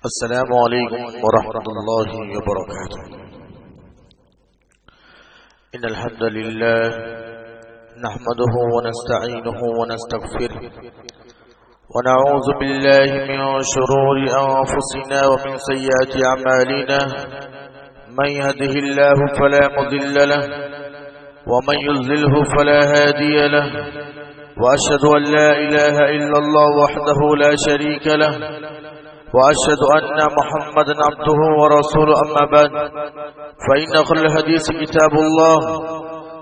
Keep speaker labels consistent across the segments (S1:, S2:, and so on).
S1: السلام علیکم ورحمۃ اللہ وبرکاتہ۔ ان الحمد للہ نحمده ونستعینه ونستغفره ونعوذ باللہ من شرور انفسنا ومن سیئات اعمالنا، من يهده الله فلا مضل له ومن يضلله فلا هادي له، واشهد ان لا اله الا الله وحده لا شريك له، وأشهد أن محمدا عبده ورسوله، أما بعد فإن خير الحديث كتاب الله،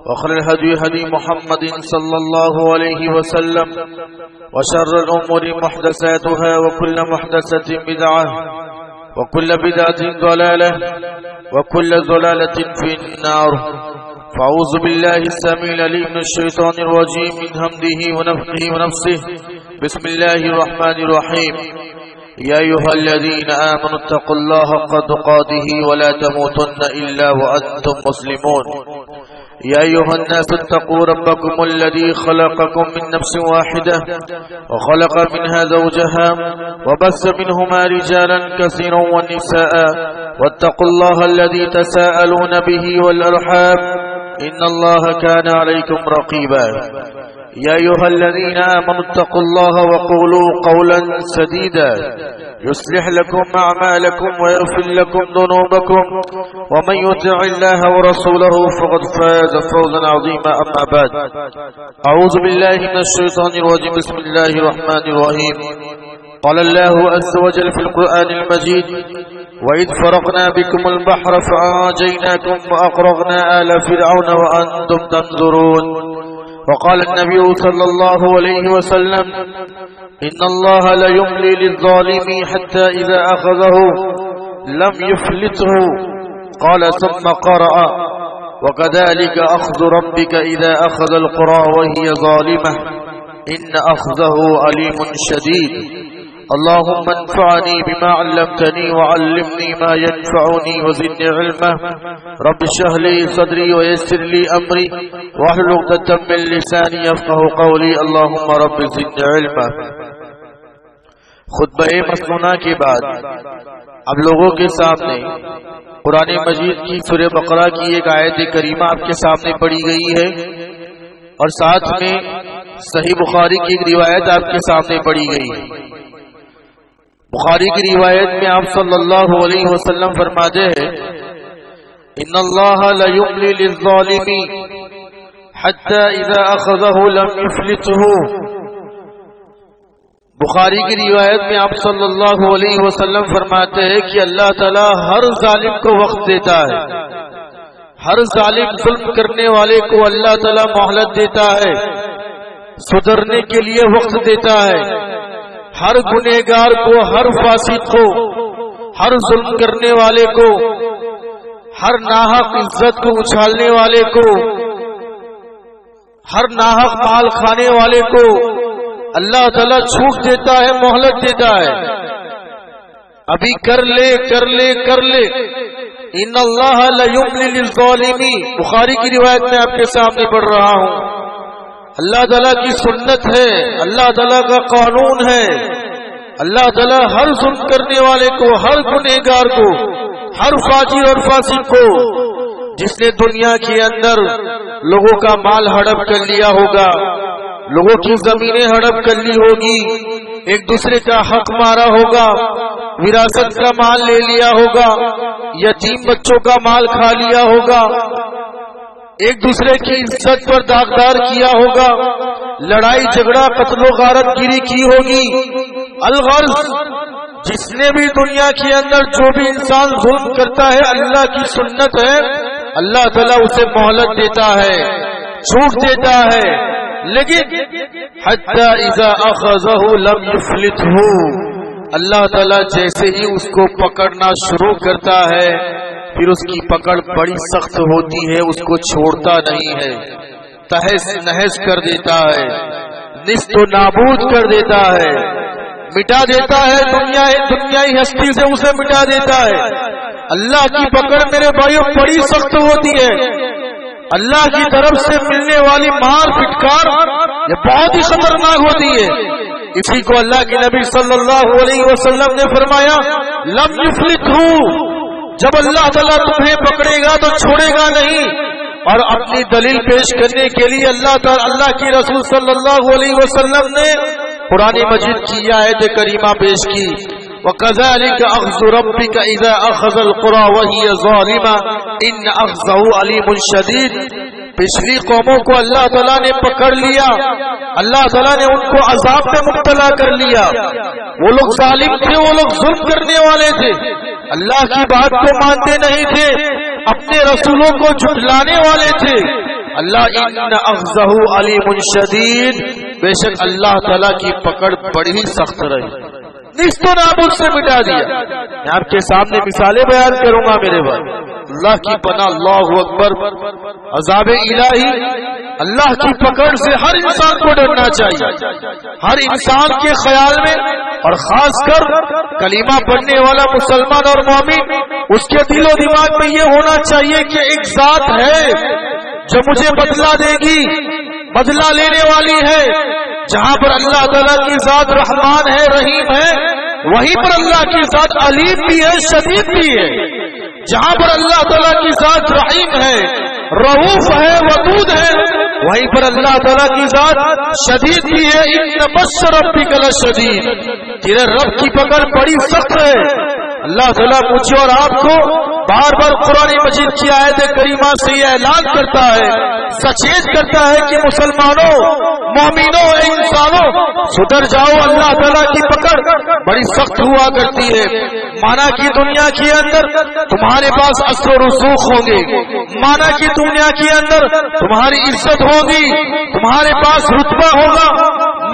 S1: وخير الهدي هدي محمد صلى الله عليه وسلم، وشر الأمور محدثاتها، وكل محدثة بدعة، وكل بدعة ضلالة، وكل ضلالة في النار. فأعوذ بالله السميع العليم من الشيطان الرجيم، من همزه ونفخه ونفثه. بسم الله الرحمن الرحيم. يا أيها الذين آمنوا اتقوا الله حق تقاته ولا تموتن إلا وأنتم مسلمون. يا أيها الناس اتقوا ربكم الذي خلقكم من نفس واحدة وخلق منها زوجها وبث منهما رجالا كثيرا ونساء، واتقوا الله الذي تساءلون به والأرحام إن الله كان عليكم رقيبا. يا أيها الذين آمنوا اتقوا الله وقولوا قولا سديدا يصلح لكم أعمالكم ويغفر لكم ذنوبكم، ومن يطع الله ورسوله فقد فاز فوزا عظيما. أما بعد، أعوذ بالله من الشيطان الرجيم. بسم الله الرحمن الرحيم. قال الله عز وجل في القرآن المجيد: وإذ فرقنا بكم البحر فأنجيناكم وأغرقنا آل فرعون وأنتم تنظرون. وقال النبي صلى الله عليه وسلم: إن الله لا يملي للظالم حتى إذا أخذه لم يفلته. قال ثم قرأ: وكذلك أخذ ربك إذا أخذ القرى وهي ظالمة إن أخذه أليم شديد. اللهم انفعني بما علمتني وعلمني ما ينفعني وزدني علما. رب اشرح لي صدري ويسر لي أمري واحلل عقدة من لساني يفقهوا قولي. اللهم رب زدني علما. خطبہ مسنونہ کے بعد اب لوگوں کے سامنے قرآن مجید کی سورہ بقرہ کی ایک آیت کریمہ آپ کے سامنے پڑھی گئی ہے، اور ساتھ میں صحیح بخاری کی ایک روایت آپ کے سامنے پڑھی گئی ہے. بخاری کی روایت میں آپ صلی اللہ علیہ وسلم فرماتے ہیں: ان اللہ لا یملی للظالم حتی اذا اخذہ لم یفلته. بخاری کی روایت میں آپ صلی اللہ علیہ وسلم فرماتے ہیں کہ اللہ تعالیٰ ہر ظالم کو وقت دیتا ہے، ہر ظالم ظلم کرنے والے کو اللہ تعالیٰ مہلت دیتا ہے، سدھرنے کے لیے وقت دیتا ہے. ہر گنہگار کو، ہر فاسق کو، ہر ظلم کرنے والے کو، ہر ناحق عزت کو اچھالنے والے کو، ہر ناحق مال کھانے والے کو اللہ تعالیٰ چھوٹ دیتا ہے، مہلت دیتا ہے. ابھی کر لے کر لے کر لے. ان اللہ لا یملی للظالم. بخاری کی روایت میں آپ کے سامنے پڑھ رہا ہوں. اللہ تعالیٰ کی سنت ہے، اللہ تعالیٰ کا قانون ہے. اللہ تعالیٰ ہر ظلم کرنے والے کو، ہر گنہگار کو، ہر فاجر اور فاسق کو، جس نے دنیا کے اندر لوگوں کا مال ہڑپ کر لیا ہوگا، لوگوں کی زمینیں ہڑپ کر لی ہوگی، ایک دوسرے کا حق مارا ہوگا، وراثت کا مال لے لیا ہوگا، یتیم بچوں کا مال کھا لیا ہوگا، ایک دوسرے کی عزت پر داغدار کیا ہوگا، لڑائی جھگڑا قتل و غارت گیری کی ہوگی. الغرض جس نے بھی دنیا کے اندر جو بھی انسان ظلم کرتا ہے، اللہ کی سنت ہے اللہ تعالیٰ اسے مہلت دیتا ہے، چھوٹ دیتا ہے. لیکن حتی اذا اخذہ لم یفلته. اللہ تعالیٰ جیسے ہی اس کو پکڑنا شروع کرتا ہے، پھر اس کی پکڑ بڑی سخت ہوتی ہے، اس کو چھوڑتا نہیں ہے، تہس نہس کر دیتا ہے، نیست و نابود کر دیتا ہے، مٹا دیتا ہے، دنیائی ہستی سے اسے مٹا دیتا ہے. اللہ کی پکڑ میرے بھائیوں بڑی سخت ہوتی ہے. اللہ کی طرف سے ملنے والی مار پھٹکار یہ بہت ہی خطرناک ہوتی ہے. اسی کو اللہ کے نبی صلی اللہ علیہ وسلم نے فرمایا لم یفلتہ، جب اللہ تعالیٰ تمہیں پکڑے گا تو چھوڑے گا نہیں. اور اپنی دلیل پیش کرنے کے لیے اللہ کی رسول صلی اللہ علیہ وسلم نے قرآن مجید کی آیت کریمہ پیش کی. وَكَذَلِكَ أَخْذُ رَبِّكَ إِذَا أَخَذَ الْقُرَى وَهِيَ ظَالِمَةٌ إِنَّ أَخْذَهُ عَلِيمٌ شَدِيدٌ. پچھلی قوموں کو اللہ تعالیٰ نے پکڑ لیا، اللہ تعالیٰ نے ان کو عذاب میں مبتلا کر لیا. وہ لوگ ظالم تھے، وہ لوگ ظلم کرنے والے تھے، اللہ کی بات کو مانتے نہیں تھے، اپنے رسولوں کو جھٹلانے والے تھے. اللہ ان اخذہ علیم شدید، بے شک اللہ تعالیٰ کی پکڑ بڑی سخت رہی، نیست و نابود سے مٹا دیا. میں آپ کے سامنے مثالیں بیان کروں گا میرے بھائی. اللہ کی پناہ، اللہ اکبر. عذاب الہی، اللہ کی پکڑ سے ہر انسان کو ڈرنا چاہیے. ہر انسان کے خیال میں، اور خاص کر کلمہ پڑھنے والا مسلمان اور مومن، اس کے دل و دماغ میں یہ ہونا چاہیے کہ ایک ذات ہے جو مجھے بدلہ دے گی، بدلہ لینے والی ہے. جہاں پر اللہ تعالیٰ کی ذات رحمان ہے، رحیم ہے، وہیں پر اللہ کی ذات علیم بھی ہے، شدید بھی ہے. جہاں پر اللہ تعالیٰ کی ذات رحیم ہے، رؤوف ہے، ودود ہے، وہیں پر اللہ تعالیٰ کی ذات شدید بھی ہے. ان بطش ربک لشدید، تیرے رب کی پکڑ بڑی سخت ہے. اللہ تعالیٰ مجھے اور آپ کو بار بار قرآن مجید کی آیت کریمہ سے یہ اعلان کرتا ہے، سچیت کرتا ہے کہ مسلمانوں، مومنوں، انسانوں سدھر جاؤ. اللہ تعالیٰ کی پکڑ بڑی سخت ہوا کرتی ہے. مانا کی دنیا کے اندر تمہارے پاس اثر و رسوخ ہوں گے، مانا کی دنیا کے اندر تمہاری عزت ہوگی، تمہارے پاس رتبہ ہوگا،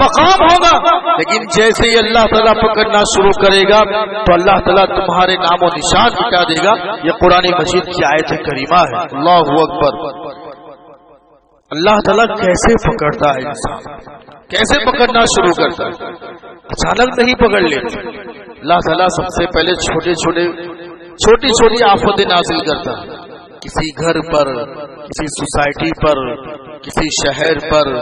S1: مقام ہوگا. لیکن جیسے ہی اللہ تعالیٰ پکڑنا شروع کرے گا تو اللہ تعالیٰ تمہارے نام و نشان مٹا دے گا. یہ قرآن مجید کی آیت کریمہ ہے. اللہ اکبر. اللہ تعالیٰ کیسے پکڑتا ہے انسان، کیسے پکڑنا شروع کرتا ہے؟ اچانک نہیں پکڑ لیتے. اللہ تعالیٰ سب سے پہلے چھوٹی چھوٹی آفتیں نازل کرتا ہے. کسی گھر پر، کسی سوسائٹی پر، کسی شہر پر،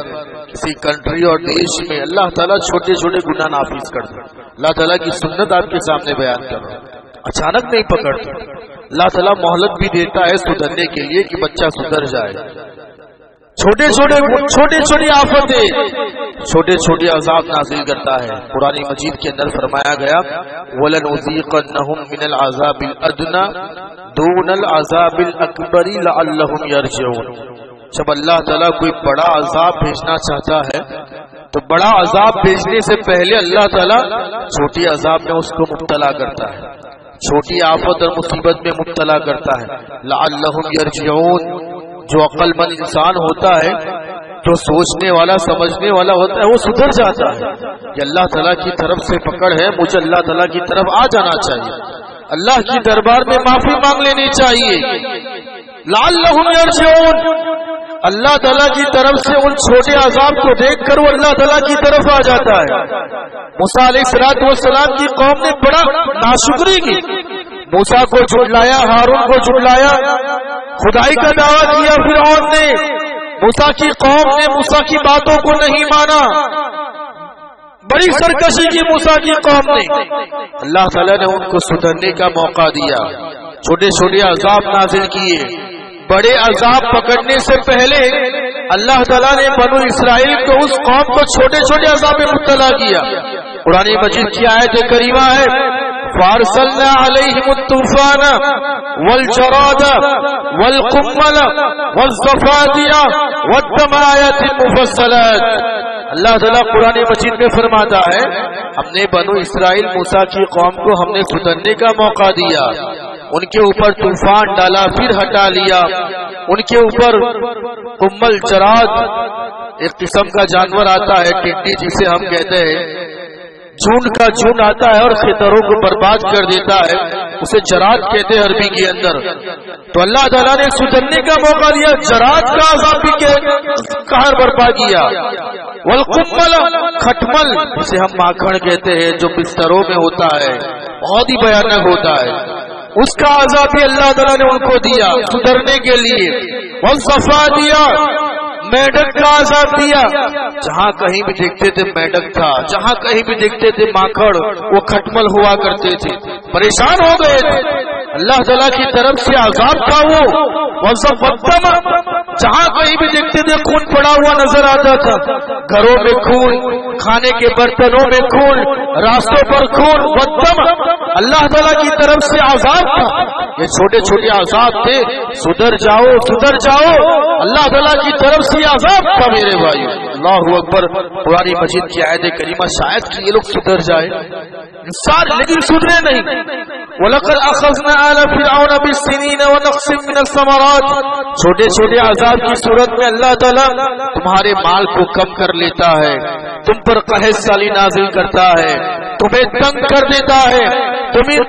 S1: کسی کنٹری اور دیش میں اللہ تعالیٰ چھوٹے چھوٹے گناہ نافذ کرتا ہے. اللہ تعالیٰ کی سنت آپ کے سامنے بیان کر رہا ہے. اچانک نہیں پکڑتا. اللہ تعالیٰ مہلت بھی دیتا ہے سدھرنے کے لیے کہ بچہ سدھر جائے. چھوٹی آفتیں، چھوٹے چھوٹے عذاب نازل کرتا ہے. قرآن مجید کے اندر فرمایا گیا وَلَنُذِيقَنَّهُم مِّنَ الْعَذَابِ الْأَدْنَىٰ دُونَ الْعَذَابِ الْأَكْبَرِ لَعَلَّهُمْ يَرْجِعُونَ. جب اللہ تعالیٰ کوئی بڑا عذاب بھیجنا چاہتا ہے تو بڑا عذاب بھیجنے سے پہلے اللہ تعالیٰ چھوٹی عذاب میں اس کو مبتلا کرتا ہے، چھوٹی آفت اور مصیبت میں مبتلا کرتا ہے. لعلہم یرجعون. جو عقل مند انسان ہوتا ہے، جو سوچنے والا سمجھنے والا ہوتا ہے، وہ سدھر جاتا ہے. یہ اللہ تعالیٰ کی طرف سے پکڑ ہے، مجھے اللہ تعالیٰ کی طرف آ جانا چاہیے، اللہ کی دربار میں معافی مانگ لینی چاہیے. لعلہم یرجعون. اللہ تعالیٰ کی طرف سے ان چھوٹے عذاب کو دیکھ کر وہ اللہ تعالیٰ کی طرف آ جاتا ہے. موسیٰ علیہ السلام کی قوم نے بڑا ناشکری کی. موسیٰ کو جھٹلایا، ہارون کو جھٹلایا، خدائی کا دعویٰ کیا فرعون نے. موسیٰ کی قوم نے موسیٰ کی باتوں کو نہیں مانا، بڑی سرکشی کی موسیٰ کی قوم نے. اللہ تعالیٰ نے ان کو سدھرنے کا موقع دیا، چھوٹے چھوٹے عذاب نازل کیے. بڑے عذاب پکڑنے سے پہلے اللہ تعالیٰ نے بنو اسرائیل کو، اس قوم کو چھوٹے چھوٹے عذاب میں مبتلا کیا. قرآن مجید کی آیت کریمہ ہے فَأَرْسَلْنَا عَلَيْهِمُ الطُّوفَانَ وَالْجَرَادَ وَالْقُمَّلَ وَالضَّفَادِعَ وَالدَّمَ آیَاتٍ مُفَصَّلَاتٍ. اللہ تعالیٰ قرآن مجید میں فرماتا ہے ہم نے بنو اسرائیل موسیٰ کی قوم کو ہم نے سدھرنے کا موقع دیا. ان کے اوپر طوفان ڈالا، پھر ہٹا لیا. ان کے اوپر قمل، جراد، ایک قسم کا جانور آتا ہے، ٹڈی جسے ہم کہتے ہیں، جھنڈ کا جھنڈ آتا ہے اور کھیتروں کو برباد کر دیتا ہے، اسے جراد کہتے ہیں عربی کے اندر. تو اللہ تعالیٰ نے سدھرنے کا موقع دیا، جراد کا عذاب بھی قہر برپا کیا. والقمل، کھٹمل جسے ہم ماکھن کہتے ہیں، جو بستروں میں ہوتا ہے، بہت ہی بھیانک ہوتا ہے، اس کا عذاب بھی اللہ تعالیٰ نے ان کو دیا سدھرنے کے لیے. والضفادع، میڈک کا عذاب دیا، جہاں کہیں بھی دیکھتے تھے میڈک تھا، جہاں کہیں بھی دیکھتے تھے ماکڑ، وہ کھٹمل ہوا کرتے تھے، پریشان ہو گئے تھے۔ اللہ تعالیٰ کی طرف سے عذاب تھا وہ وَالدَّمَ، جہاں کہیں بھی دیکھتے تھے خون پڑا ہوا نظر آتا تھا، گھروں میں خون، کھانے کے برتنوں میں خون، راستوں پر خون، وَالدَّمَ، اللہ تعالیٰ کی طرف سے عذاب تھا۔ یہ چھوٹے چھوٹے عذاب تھے، سدھر جاؤ سدھر جاؤ، اللہ تعالیٰ کی طرف سے عذاب تھا میرے بھائی۔ اللہ اکبر، قرآن مجید کی آیت کریمہ شاید کہ یہ لوگ سدھر جائے سارے، لیکن سدھرے نہیں۔ وَلَقَدْ أَخَذْنَا آلَ فِرْعَوْنَ بِالسِّنِينَ وَنَقْصٍ مِّنَ الثَّمَرَاتِ، چھوٹے چھوٹے عذاب کی صورت میں اللہ تعالیٰ تمہارے مال کو کم کر لیتا ہے، تم پر قحط سالی نازل کرتا ہے، تمہیں تنگ کر دیتا ہے،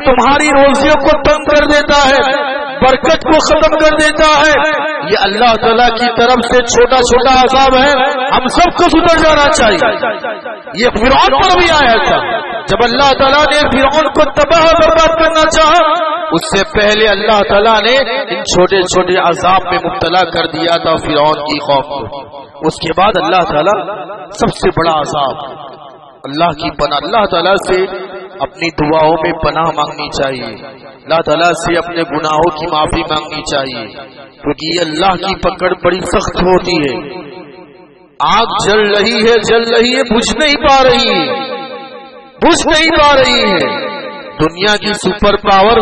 S1: تمہاری روزیوں کو تنگ کر دیتا ہے، برکت کو ختم کر دیتا ہے۔ یہ اللہ تعالیٰ کی طرف سے چھوٹا چھوٹا عذاب ہے، ہم سب کو سدھر جانا چاہیے۔ یہ فرعون پر بھی آیا تھا، جب اللہ تعالیٰ نے فرعون کو تباہ برباد کرنا چاہا، اس سے پہلے اللہ تعالیٰ نے ان چھوٹے چھوٹے عذاب میں مبتلا کر دیا تھا فرعون کی قوم کو۔ اس کے بعد اللہ تعالیٰ سب سے بڑا عذاب، اللہ کی پناہ، اللہ تعالیٰ سے اپنی دعاؤں میں پناہ مانگنی چاہیے، اللہ تعالیٰ سے اپنے گناہوں کی معافی مانگنی چاہیے، کیونکہ یہ اللہ کی پکڑ بڑی سخت ہوتی ہے۔ آگ جل رہی ہے بجھ نہیں پا رہی ہے۔ دنیا کی سپر پاور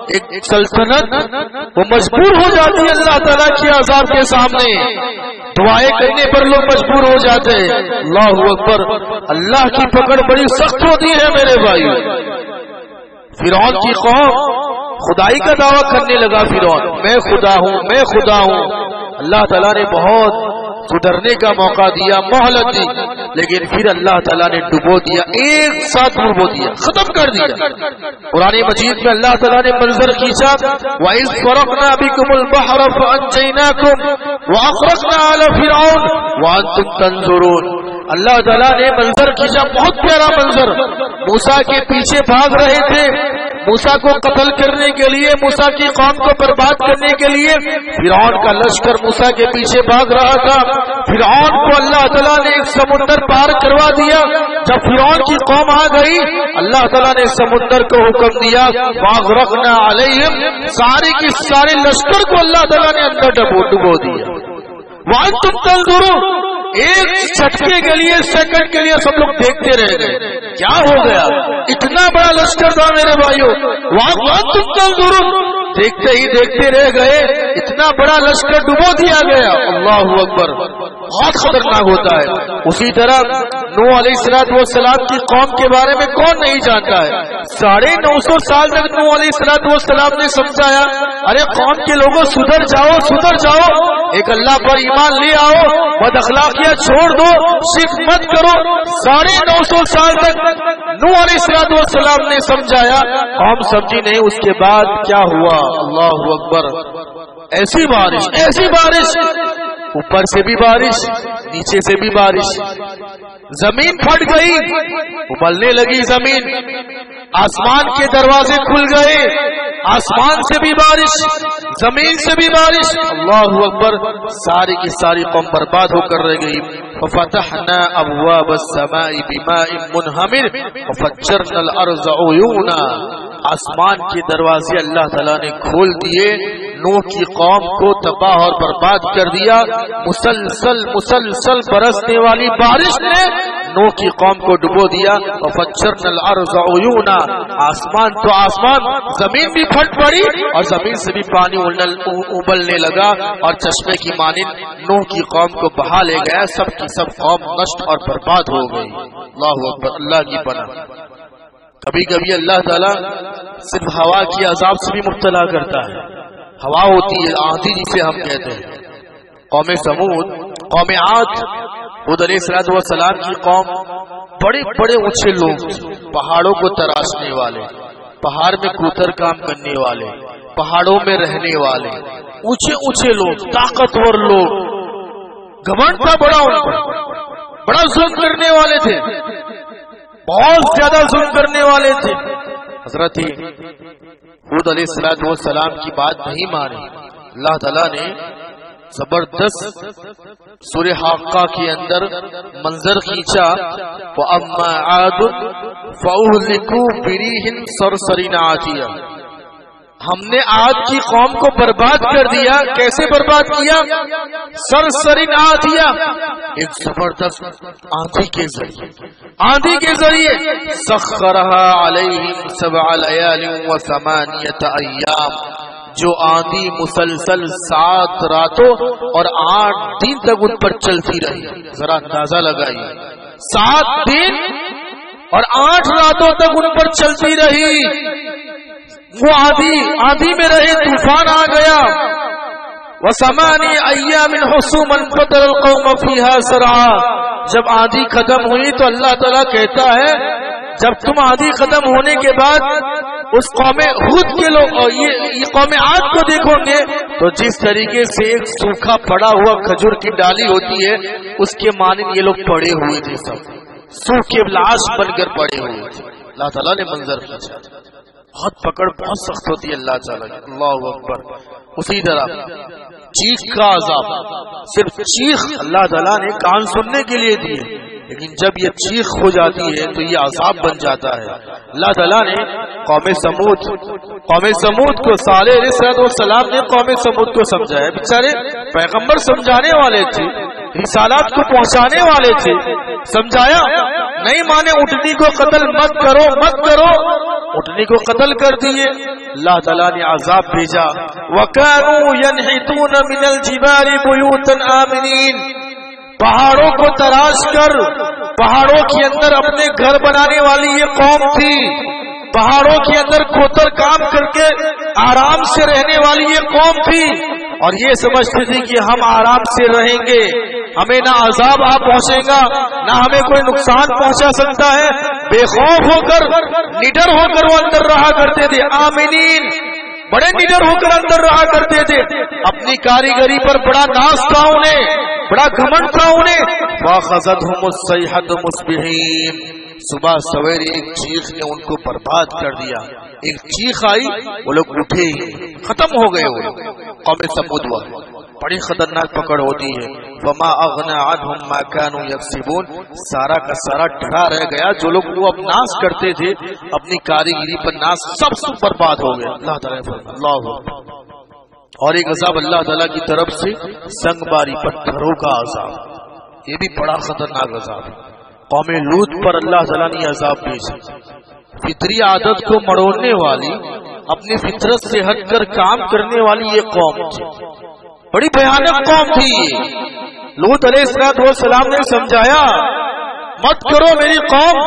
S1: ایک سلطنت وہ مجبور ہو جاتی ہے اللہ تعالیٰ کے عذاب کے سامنے، دعائیں کرنے پر لوگ مجبور ہو جاتے ہیں۔ اللہ اکبر، اللہ کی پکڑ بڑی سخت ہوتی ہے میرے بھائی۔ فرعون کی قوم خدائی کا دعویٰ کرنے لگا، فرعون میں خدا ہوں۔ اللہ تعالیٰ نے بہت سدھرنے کا موقع دیا، مہلت دی، لیکن پھر اللہ تعالیٰ نے ڈبو دیا، ایک ساتھ ڈبو دیا، ختم کر دیا۔ قرآن مجید میں اللہ تعالیٰ نے منظر کھینچا، وَإِذْ فَرَقْنَا بِكُمُ الْبَحْرَ فَأَنْجَيْنَاكُمْ وَأَغْرَقْنَا آلَ فِرْعَوْنَ وَأَنْتُمْ تَنظُرُونَ۔ اللہ تعالیٰ نے منظر کھینچا، بہت پیارا منظر، موسیٰ کے پیچھے بھاگ رہے تھے، موسیٰ کو قتل کرنے کے لیے، موسیٰ کی قوم کو برباد کرنے کے لیے فرعون کا لشکر موسیٰ کے پیچھے بھاگ رہا تھا۔ فرعون کو اللہ تعالیٰ نے ایک سمندر پار کروا دیا۔ جب فرعون کی قوم آ گئی، اللہ تعالیٰ نے سمندر کو حکم دیا، وَأَغْرَقْنَا عَلَيْهِمْ، سارے کی سارے لشکر کو اللہ تعالیٰ نے اندر ڈبو دیا۔ وَأَنْتُمْ تَنظُرُونَ، ایک جھٹکے کے لیے، سیکنڈ کے لیے سب لوگ دیکھتے رہ گئے، کیا ہو گیا؟ اتنا بڑا لشکر تھا میرے بھائیوں، وَأَنْتُمْ تَنظُرُونَ، دیکھتے ہی دیکھتے رہ گئے، اتنا بڑا لشکر ڈبو دیا گیا۔ اللہ اکبر، بہت خطرناک ہوتا ہے۔ اسی طرح نوح علیہ السلام کی قوم کے بارے میں کون نہیں جانتا ہے؟ 950 سال تک نوح علیہ السلام نے سمجھایا، ارے قوم کے لوگوں سدھر جاؤ، ایک اللہ پر ایمان لے آؤ، بد اخلاقیاں چھوڑ دو، شرک مت کرو۔ 950 سال تک نوح علیہ السلام نے سمجھایا، قوم سمجھی نہیں۔ اس کے بعد کیا ہوا؟ اللہ اکبر، ایسی بارش، اوپر سے بھی بارش، نیچے سے بھی بارش، زمین پھٹ گئی، ابلنے لگی زمین، آسمان کے دروازے کھل گئے، آسمان سے بھی بارش، زمین سے بھی بارش۔ اللہ اکبر، ساری کی ساری قوم برباد ہو کر رہ گئی۔ فَفَتَحْنَا أَبْوَابَ السَّمَاءِ بِمَاءٍ مُنْهَمِرٍ وَفَجَّرْنَا الْأَرْضَ عُيُونًا، آسمان کے دروازے اللہ تعالیٰ نے کھول دیے، نوح کی قوم کو تباہ اور برباد کر دیا۔ مسلسل برسنے والی بارش نے نوح کی قوم کو ڈبو دیا۔ وَفَجَّرْنَا الْأَرْضَ عُيُونًا، آسمان تو آسمان، زمین بھی پھٹ پڑی اور زمین سے بھی پانی ابلنے لگا اور چشمے کی مانند نوح کی قوم کو بہا لے گیا۔ سب کی سب قوم نشٹ اور برباد ہو گئی۔ اللہ اکبر، اللہ کی پناہ۔ کبھی کبھی اللہ تعالیٰ صرف ہوا کی عذاب سے بھی مبتلا کرتا ہے۔ ہوا ہوتی ہے آندھی، جسے ہم کہتے ہیں۔ قوم سمود، قوم عاد، خود علیہ السلام کی قوم بڑے بڑے اونچے لوگ، پہاڑوں کو تراشنے والے، پہاڑ میں کوتر کام کرنے والے، پہاڑوں میں رہنے والے، اونچے لوگ، طاقتور لوگ، گھمنڈ تھا بڑا، ان پر بڑا ظلم کرنے والے تھے، بہت زیادہ ظلم کرنے والے تھے۔ حضرت ہود علیہ السلام کی بات نہیں مانی، اللہ تعالیٰ نے زبردست سورہ حاقہ کے اندر منظر کھینچا، وَأَمَّا عَادٌ فَأُهْلِكُوا بِرِيحٍ صَرْصَرٍ عَاتِيَةٍ، ہم نے عاد کی قوم کو برباد کر دیا۔ کیسے برباد کیا؟ سرسرن عاتیہ، ایک زبردست آندھی کے ذریعے، آندھی کے ذریعے سخرہا علیہم 7 لیال و8 ایام، جو آندھی مسلسل 7 راتوں اور 8 دن تک ان پر چلتی رہی۔ ذرا اندازہ لگائیے، 7 دن اور 8 راتوں تک ان پر چلتی رہی۔ وہ آندھی میں رہے، طوفان آ گیا۔ و8 ایام حسوما فترى القوم فيها سرعا، جب آندھی ختم ہوئی تو اللہ تعالیٰ کہتا ہے جب تم آندھی ختم ہونے کے بعد اس قوم ہود کے لوگ یہ قوم عاد کو دیکھو گے تو جس طریقے سے ایک سوکھا پڑا ہوا کھجور کی ڈالی ہوتی ہے اس کے مانند یہ لوگ پڑے ہوئے تھے، سب سوکھے لاش بن کر پڑے ہوئے تھے۔ اللہ تعالیٰ نے منظر کھینچا، بہت پکڑ بہت سخت ہوتی ہے اللہ تعالیٰ کی۔ اللہ اکبر۔ اسی طرح چیخ کا عذاب، صرف چیخ اللہ تعالیٰ نے کان سننے کے لیے دیے، لیکن جب یہ چیخ ہو جاتی ہے تو یہ عذاب بن جاتا ہے۔ اللہ تعالیٰ نے قوم سمود کو، صالح علیہ السلام نے قوم سمود کو سمجھایا، بیچارے پیغمبر سمجھانے والے تھے، رسالات کو پہنچانے والے تھے، سمجھایا نہیں مانے، اٹھنی کو قتل مت کرو مت کرو، اٹھنی کو قتل کر دیے۔ اللہ تعالیٰ نے عذاب بھیجا، وَكَانُوا يَنْحِتُونَ مِنَ الْجِبَالِ بُيُوتًا آمِنِينَ، پہاڑوں کو تراش کر پہاڑوں کے اندر اپنے گھر بنانے والی یہ قوم تھی، پہاڑوں کے اندر کھوتر کام کر کے آرام سے رہنے والی یہ قوم تھی، اور یہ سمجھتی تھی کہ ہم آرام سے رہیں گے، ہمیں نہ عذاب پہنچے گا نہ ہمیں کوئی نقصان پہنچا سکتا ہے۔ بے خوف ہو کر، نڈر ہو کر وہ اندر رہا کرتے تھے، آمینین، بڑے نڈر ہو کر اندر رہا کرتے تھے۔ اپنی کاریگری پر بڑا ناز تھا انہیں، بڑا گھمنڈ تھا انہیں۔ فَأَخَذَتْهُمُ الصَّيْحَةُ مُصْبِحِينَ، صبح سویرے ایک چیخ نے ان کو برباد کر دیا۔ ایک چیخ آئی، وہ لوگ اٹھے ہی ختم ہو گئے۔ وہ قوم سمود والے بڑی خطرناک پکڑ ہوتی ہے۔ وما اغنى عنهم ما كانوا يكسبون، سارا کا سارا ڈھڑا رہ گیا، جو لوگ وہ اب ناز کرتے تھے اپنی کاریگری پر ناز، سب برباد ہو گیا۔ اللہ تعالیٰ اللہ۔ اور ایک عذاب اللہ تعالیٰ کی طرف سے سنگ باری پتھروں کا عذاب، یہ بھی بڑا خطرناک عذاب ہے۔ قوم لوط پر اللہ تعالیٰ نے عذاب بھیجا۔ فطری عادت کو مڑوڑنے والی، اپنی فطرت سے ہٹ کر کام کرنے والی یہ قوم تھی، بڑی بھیانک قوم تھی یہ۔ لوط علیہ السلام نے سمجھایا مت کرو میری قوم،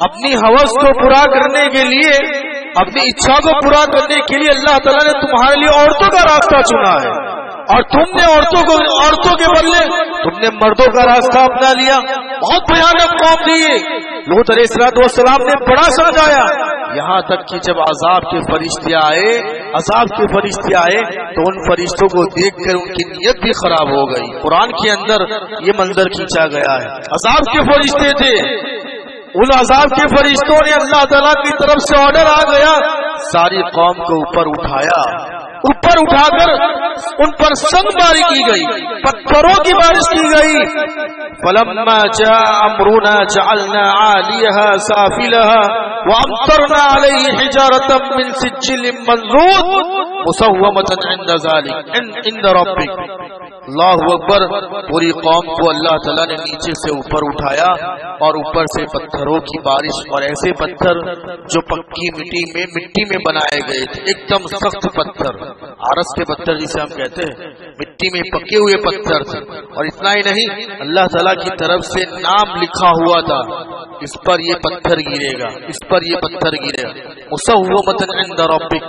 S1: اپنی ہوس کو پورا کرنے کے لیے، اپنی اچھا کو پورا کرنے کے لیے اللہ تعالیٰ نے تمہارے لیے عورتوں کا راستہ چنا ہے، اور تم نے عورتوں کے بدلے تم نے مردوں کا راستہ اپنا لیا۔ بہت بھیانک قوم تھی یہ۔ لوط علیہ السلام نے بڑا سمجھایا، یہاں تک کہ جب عذاب کے فرشتے آئے تو ان فرشتوں کو دیکھ کر ان کی نیت بھی خراب ہو گئی۔ قرآن کے اندر یہ منظر کھینچا گیا ہے، عذاب کے فرشتے تھے، ان عذاب کے فرشتوں نے اللہ تعالیٰ کی طرف سے آرڈر آ گیا، ساری قوم کو اوپر اٹھایا، اوپر اٹھا کر ان پر سنگ باری کی گئی، پتھروں کی بارش کی گئی۔ فلما جاء امرنا جعلنا عاليها سافلها وامطرنا عليه حجارة من سجيل منضود مسومة عند ربك۔ اللہ اکبر۔ پوری قوم کو اللہ تعالیٰ نے نیچے سے اوپر اٹھایا اور اوپر سے پتھروں کی بارش، اور ایسے پتھر جو پکی مٹی میں بنائے گئے تھے، ایک دم سخت پتھر، آرس کے پتھر جسے ہم کہتے ہیں، مٹی میں پکے ہوئے پتھر تھے۔ اور اتنا ہی نہیں، اللہ تعالیٰ کی طرف سے نام لکھا ہوا تھا، اس پر یہ پتھر گرے گا، اس پر یہ پتھر گرے گا۔ مسومۃ عند ربک،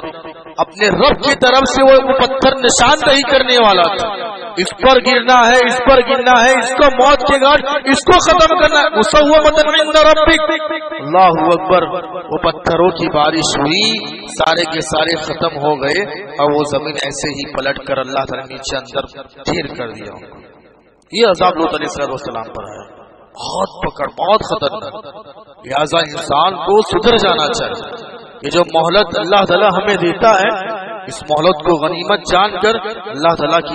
S1: اپنے رب کی طرف سے وہ پتھر نشاندہی کرنے والا تھا، اس پر گرنا ہے، اس پر گرنا ہے، اس کو موت کے گھاٹ، اس کو ختم کرنا ہے۔ مسومۃ عند ربک۔ اللہ اکبر۔ وہ پتھروں کی بارش ہوئی، سارے کے سارے ختم ہو گئے، اور وہ زمین ایسے ہی پلٹ کر اللہ تعالیٰ نیچے اندر ڈھیر کر دیا۔ یہ عذاب لوط علیہ السلام پر ہے، بہت پکڑ، بہت خطرناک۔ لہذا انسان کو سدھر جانا چاہیے۔ یہ جو مہلت اللہ تعالیٰ ہمیں دیتا ہے، اس مہلت کو غنیمت جان کر اللہ تعالیٰ کی